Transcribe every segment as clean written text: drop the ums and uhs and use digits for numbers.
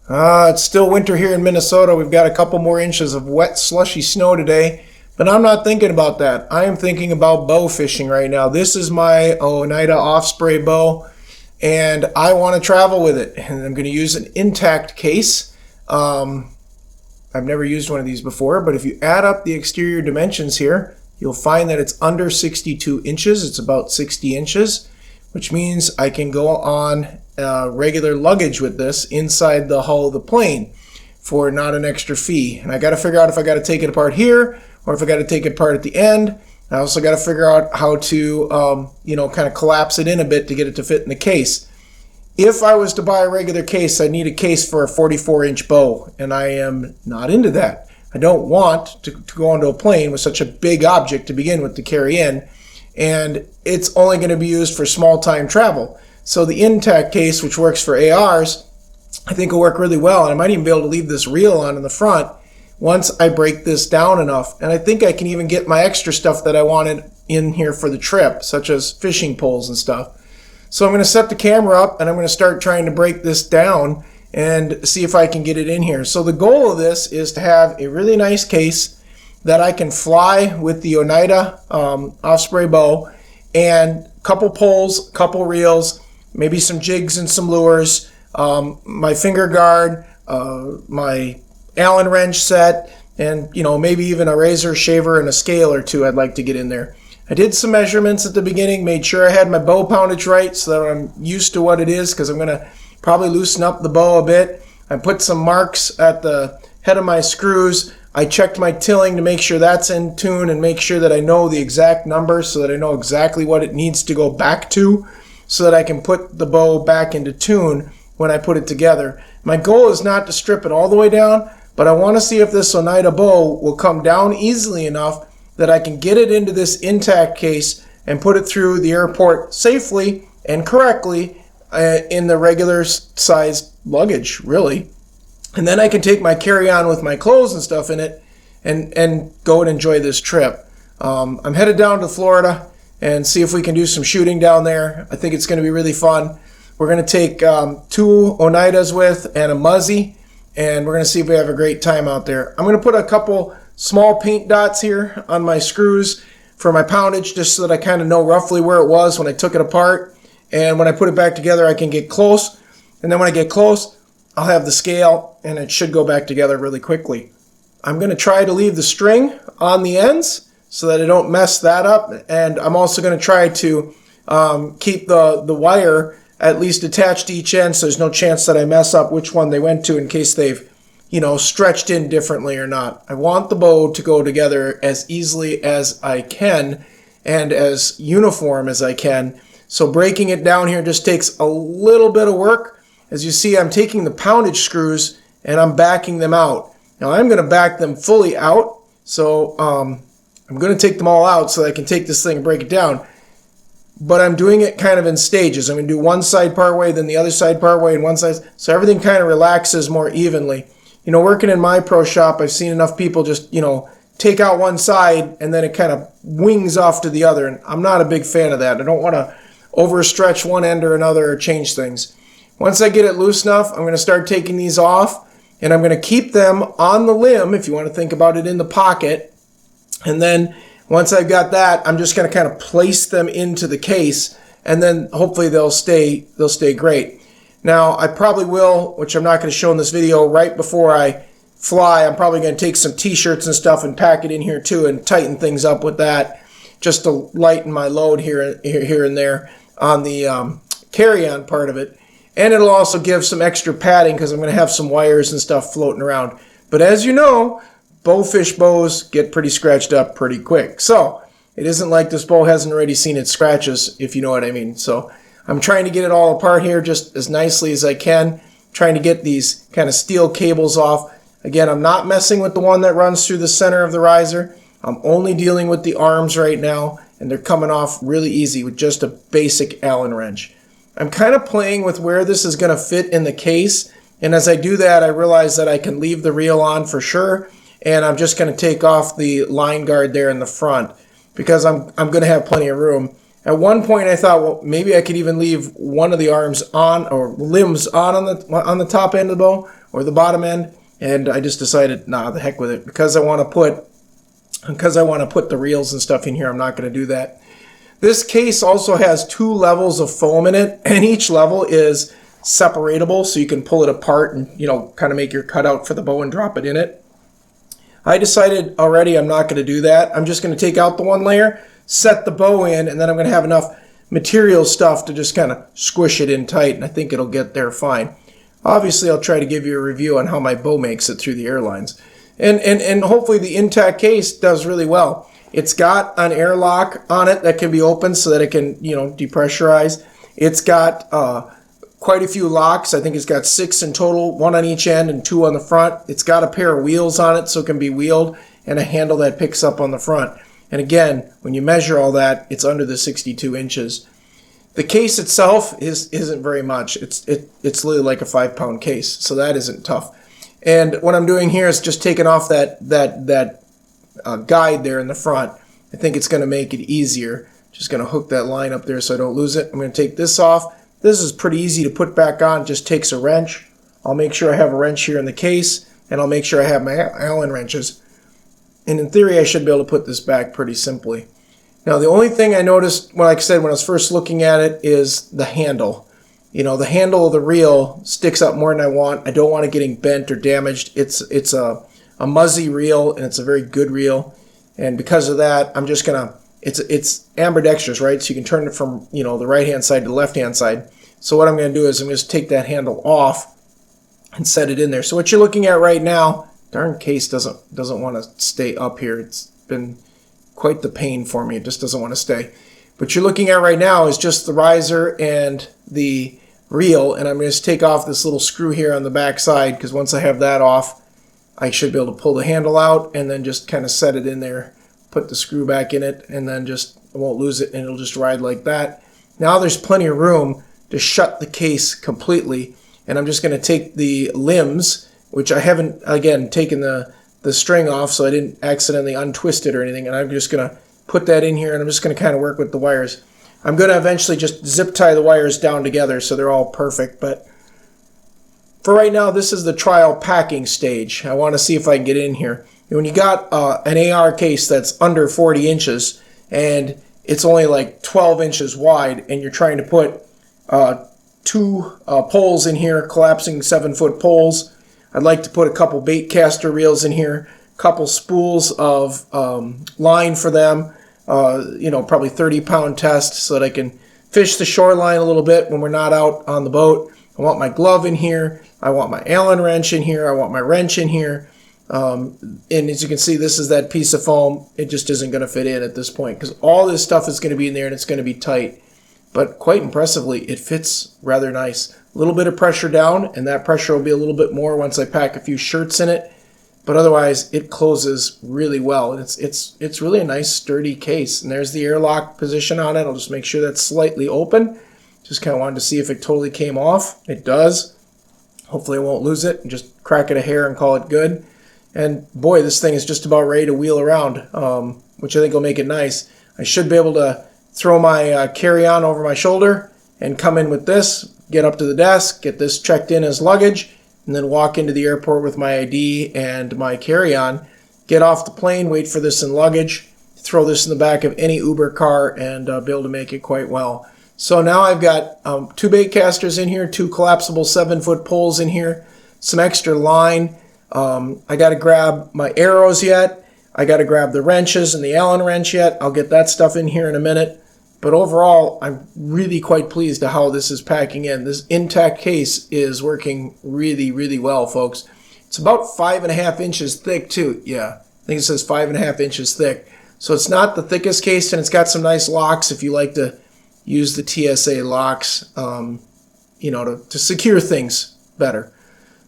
It's still winter here in Minnesota. We've got a couple more inches of wet, slushy snow today, but I'm not thinking about that. I am thinking about bow fishing right now. This is my Oneida Osprey Bow, and I want to travel with it. And I'm going to use an intact case. I've never used one of these before, but if you add up the exterior dimensions here, you'll find that it's under 62 inches. It's about 60 inches, which means I can go on regular luggage with this inside the hull of the plane for not an extra fee. And I got to figure out if I got to take it apart here or if I got to take it apart at the end. I also got to figure out how to, kind of collapse it in a bit to get it to fit in the case. If I was to buy a regular case, I need a case for a 44-inch bow, and I am not into that. I don't want to go onto a plane with such a big object to begin with to carry in, and it's only going to be used for small-time travel. So the intact case, which works for ARs, I think will work really well, and I might even be able to leave this reel on in the front once I break this down enough. And I think I can even get my extra stuff that I wanted in here for the trip, such as fishing poles and stuff. So I'm going to set the camera up and I'm going to start trying to break this down and see if I can get it in here. So the goal of this is to have a really nice case that I can fly with the Oneida Osprey Bow, and a couple poles, a couple reels, maybe some jigs and some lures, my finger guard, my Allen wrench set, and maybe even a razor, shaver, and a scale or two I'd like to get in there. I did some measurements at the beginning, made sure I had my bow poundage right so that I'm used to what it is, because I'm going to probably loosen up the bow a bit. I put some marks at the head of my screws. I checked my tilling to make sure that's in tune and make sure that I know the exact number so that I know exactly what it needs to go back to so that I can put the bow back into tune when I put it together. My goal is not to strip it all the way down, but I want to see if this Oneida bow will come down easily enough that I can get it into this intact case and put it through the airport safely and correctly in the regular sized luggage, really. And then I can take my carry-on with my clothes and stuff in it and go and enjoy this trip. I'm headed down to Florida and see if we can do some shooting down there. I think it's going to be really fun. We're going to take 2 Oneidas with and a Muzzy, and we're going to see if we have a great time out there. I'm going to put a couple small paint dots here on my screws for my poundage, just so that I kind of know roughly where it was when I took it apart. And when I put it back together, I can get close. And then when I get close, I'll have the scale, and it should go back together really quickly. I'm going to try to leave the string on the ends so that I don't mess that up. And I'm also going to try to keep the wire at least attached to each end so there's no chance that I mess up which one they went to in case they've stretched in differently or not. I want the bow to go together as easily as I can and as uniform as I can. So breaking it down here just takes a little bit of work. As you see, I'm taking the poundage screws and I'm backing them out. Now I'm going to back them fully out. So I'm going to take them all out so that I can take this thing and break it down. But I'm doing it kind of in stages. I'm going to do one side part way, then the other side part way, and one side. So everything kind of relaxes more evenly. Working in my pro shop, I've seen enough people just, take out one side and then it kind of wings off to the other. And I'm not a big fan of that. I don't want to overstretch one end or another or change things. Once I get it loose enough, I'm going to start taking these off, and I'm going to keep them on the limb, if you want to think about it, in the pocket. And then once I've got that, I'm just going to kind of place them into the case, and then hopefully they'll stay great. Now, I probably will, which I'm not going to show in this video, right before I fly, I'm probably going to take some t-shirts and stuff and pack it in here too and tighten things up with that just to lighten my load here and there on the carry-on part of it. And it'll also give some extra padding because I'm going to have some wires and stuff floating around. But as you know, bowfish bows get pretty scratched up pretty quick. So it isn't like this bow hasn't already seen its scratches, if you know what I mean. So I'm trying to get it all apart here just as nicely as I can, trying to get these kind of steel cables off. Again, I'm not messing with the one that runs through the center of the riser. I'm only dealing with the arms right now, and they're coming off really easy with just a basic Allen wrench. I'm kind of playing with where this is going to fit in the case, and as I do that, I realize that I can leave the reel on for sure, and I'm just going to take off the line guard there in the front because I'm going to have plenty of room. At one point, I thought, well, maybe I could even leave one of the arms on or limbs on the top end of the bow, or the bottom end, and I just decided, nah, the heck with it, because I want to put the reels and stuff in here. I'm not going to do that. This case also has 2 levels of foam in it, and each level is separatable, so you can pull it apart and, you know, kind of make your cutout for the bow and drop it in it. I decided already I'm not going to do that. I'm just going to take out the 1 layer, set the bow in, and then I'm going to have enough material stuff to just kind of squish it in tight, and I think it'll get there fine. Obviously, I'll try to give you a review on how my bow makes it through the Airlines. And hopefully the intact case does really well. It's got an airlock on it that can be opened so that it can, you know, depressurize. It's got quite a few locks. I think it's got 6 in total, 1 on each end and 2 on the front. It's got a pair of wheels on it so it can be wheeled, and a handle that picks up on the front. And again, when you measure all that, it's under the 62 inches. The case itself isn't very much. It's literally like a 5-pound case, so that isn't tough. And what I'm doing here is just taking off that guide there in the front. I think it's going to make it easier. Just going to hook that line up there so I don't lose it. I'm going to take this off. This is pretty easy to put back on. It just takes a wrench. I'll make sure I have a wrench here in the case, and I'll make sure I have my Allen wrenches. And in theory, I should be able to put this back pretty simply. Now, the only thing I noticed, like I said, when I was first looking at it, is the handle. You know, the handle of the reel sticks up more than I want. I don't want it getting bent or damaged. It's a muzzy reel, and it's a very good reel. And because of that, I'm just going to, it's ambidextrous, right? So you can turn it from, you know, the right-hand side to the left-hand side. So what I'm going to do is I'm going to take that handle off and set it in there. So what you're looking at right now, darn case doesn't want to stay up here. It's been quite the pain for me. It just doesn't want to stay. What you're looking at right now is just the riser and the reel, and I'm going to just take off this little screw here on the back side, because once I have that off, I should be able to pull the handle out and then just kind of set it in there, put the screw back in it, and then just, I won't lose it, and it'll just ride like that. Now there's plenty of room to shut the case completely, and I'm just going to take the limbs, which I haven't, again, taken the string off so I didn't accidentally untwist it or anything, and I'm just going to put that in here, and I'm just going to kind of work with the wires. I'm going to eventually just zip tie the wires down together so they're all perfect, but for right now, this is the trial packing stage. I want to see if I can get in here. When you got an AR case that's under 40 inches and it's only like 12 inches wide, and you're trying to put 2 poles in here, collapsing 7-foot poles. I'd like to put a couple bait caster reels in here, a couple spools of line for them, you know, probably 30-pound test so that I can fish the shoreline a little bit when we're not out on the boat. I want my glove in here. I want my Allen wrench in here. I want my wrench in here. And as you can see, this is that piece of foam. It just isn't going to fit in at this point because all this stuff is going to be in there and it's going to be tight. But quite impressively, it fits rather nice. A little bit of pressure down, and that pressure will be a little bit more once I pack a few shirts in it. But otherwise, it closes really well. And it's really a nice, sturdy case. And there's the airlock position on it. I'll just make sure that's slightly open. Just kind of wanted to see if it totally came off. It does. Hopefully I won't lose it and just crack it a hair and call it good. And boy, this thing is just about ready to wheel around, which I think will make it nice. I should be able to throw my carry-on over my shoulder and come in with this, get up to the desk, get this checked in as luggage, and then walk into the airport with my ID and my carry-on, get off the plane, wait for this in luggage, throw this in the back of any Uber car, and be able to make it quite well. So now I've got 2 bait casters in here, 2 collapsible 7-foot poles in here, some extra line. I got to grab my arrows yet. I got to grab the wrenches and the Allen wrench yet. I'll get that stuff in here in a minute. But overall, I'm really quite pleased to how this is packing in. This intact case is working really, really well, folks. It's about 5.5 inches thick, too. Yeah, I think it says 5.5 inches thick. So it's not the thickest case, and it's got some nice locks if you like to use the TSA locks, you know, to secure things better.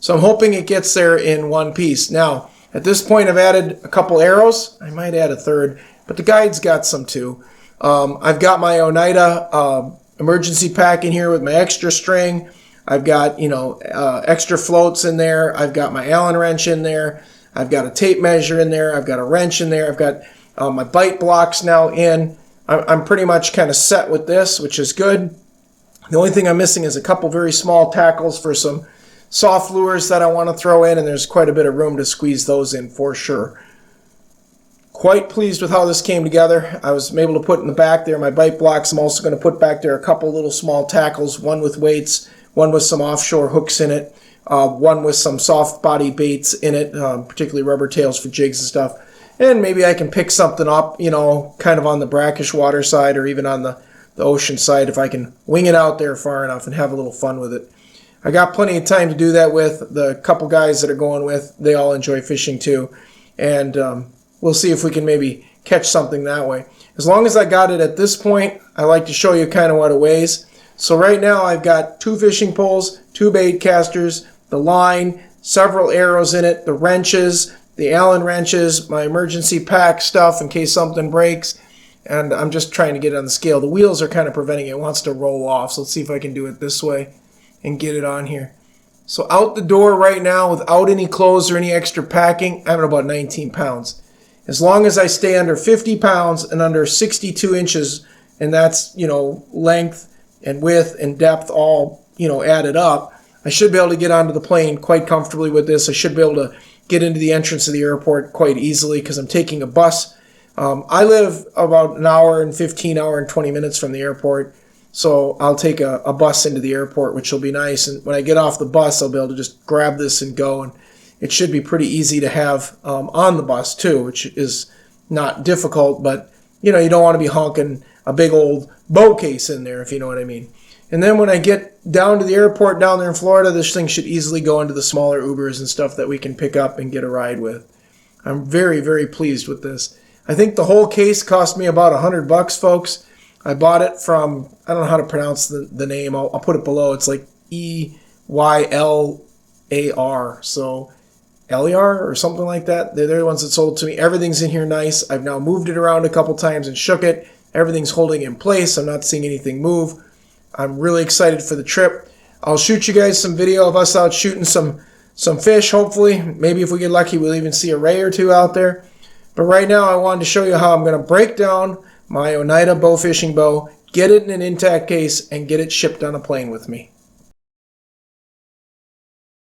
So I'm hoping it gets there in one piece. Now, at this point, I've added a couple arrows. I might add a third, but the guide's got some too. I've got my Oneida emergency pack in here with my extra string. I've got, you know, extra floats in there. I've got my Allen wrench in there. I've got a tape measure in there. I've got a wrench in there. I've got my bite blocks now in. I'm pretty much kind of set with this, which is good. The only thing I'm missing is a couple very small tackles for some soft lures that I want to throw in, and there's quite a bit of room to squeeze those in for sure. Quite pleased with how this came together. I was able to put in the back there my bite blocks. I'm also going to put back there a couple little small tackles, one with weights, one with some offshore hooks in it, one with some soft body baits in it, particularly rubber tails for jigs and stuff. And maybe I can pick something up, you know, kind of on the brackish water side or even on the ocean side if I can wing it out there far enough and have a little fun with it. I got plenty of time to do that with. The couple guys that are going with, they all enjoy fishing too. And we'll see if we can maybe catch something that way. As long as I got it at this point, I like to show you kind of what it weighs. So right now I've got 2 fishing poles, 2 bait casters, the line, several arrows in it, the wrenches, the Allen wrenches, my emergency pack stuff in case something breaks, and I'm just trying to get it on the scale. The wheels are kind of preventing it. It wants to roll off, so let's see if I can do it this way and get it on here. So out the door right now without any clothes or any extra packing, I'm at about 19 pounds. As long as I stay under 50 pounds and under 62 inches, and that's, you know, length and width and depth all, you know, added up, I should be able to get onto the plane quite comfortably with this. I should be able to get into the entrance of the airport quite easily because I'm taking a bus. I live about an hour and 20 minutes from the airport, so I'll take a bus into the airport, which will be nice. And when I get off the bus, I'll be able to just grab this and go, and it should be pretty easy to have on the bus too, which is not difficult, but you know, you don't want to be honking a big old bow case in there, if you know what I mean. And then when I get down to the airport down there in Florida, this thing should easily go into the smaller Ubers and stuff that we can pick up and get a ride with. I'm very, very pleased with this. I think the whole case cost me about $100, folks. I bought it from, I don't know how to pronounce the name. I'll put it below. It's like EYLAR. So LER or something like that. They're the ones that sold it to me. Everything's in here nice. I've now moved it around a couple times and shook it. Everything's holding in place. I'm not seeing anything move. I'm really excited for the trip. I'll shoot you guys some video of us out shooting some fish, hopefully. Maybe if we get lucky, we'll even see a ray or two out there. But right now, I wanted to show you how I'm going to break down my Oneida bow fishing bow, get it in an intact case, and get it shipped on a plane with me.